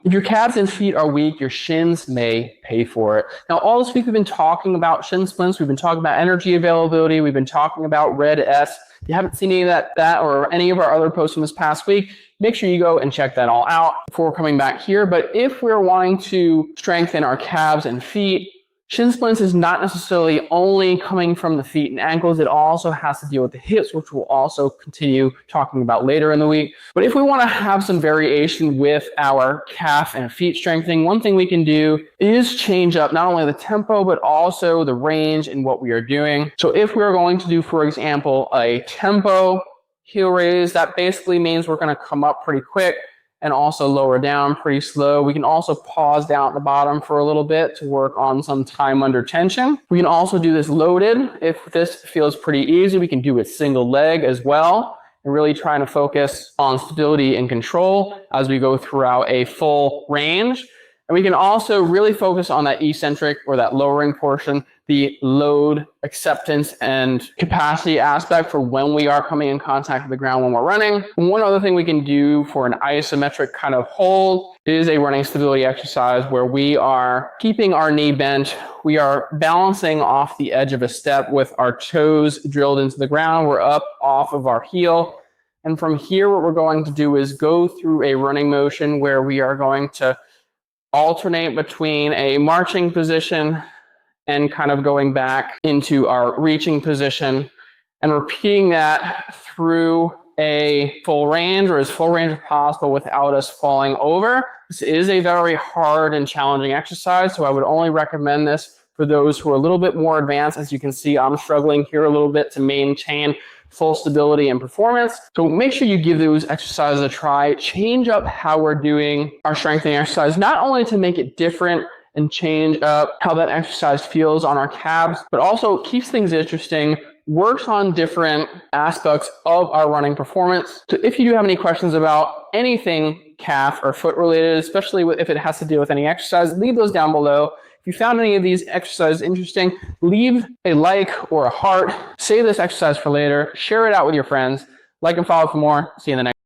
If your calves and feet are weak, your shins may pay for it. Now, all this week we've been talking about shin splints. We've been talking about energy availability. We've been talking about red S. If you haven't seen any of that or any of our other posts from this past week, make sure you go and check that all out before coming back here. But if we're wanting to strengthen our calves and feet, shin splints is not necessarily only coming from the feet and ankles. It also has to deal with the hips, which we'll also continue talking about later in the week. But if we want to have some variation with our calf and feet strengthening, one thing we can do is change up not only the tempo, but also the range in what we are doing. So if we're going to do, for example, a tempo heel raise, that basically means we're going to come up pretty quick and also lower down pretty slow. We can also pause down at the bottom for a little bit to work on some time under tension. We can also do this loaded. If this feels pretty easy, we can do it single leg as well, and really trying to focus on stability and control as we go throughout a full range. And we can also really focus on that eccentric or that lowering portion, the load, acceptance, and capacity aspect for when we are coming in contact with the ground when we're running. And one other thing we can do for an isometric kind of hold is a running stability exercise where we are keeping our knee bent. We are balancing off the edge of a step with our toes drilled into the ground. We're up off of our heel. And from here, what we're going to do is go through a running motion where we are going to alternate between a marching position and kind of going back into our reaching position and repeating that through a full range or as full range as possible without us falling over. This is a very hard and challenging exercise, so I would only recommend this for those who are a little bit more advanced. As you can see, I'm struggling here a little bit to maintain full stability and performance. So make sure you give those exercises a try. Change up how we're doing our strengthening exercise, not only to make it different and change up how that exercise feels on our calves, but also keeps things interesting, works on different aspects of our running performance. So if you do have any questions about anything calf or foot related, especially if it has to deal with any exercise, leave those down below. If you found any of these exercises interesting, leave a like or a heart. Save this exercise for later. Share it out with your friends. Like and follow for more. See you in the next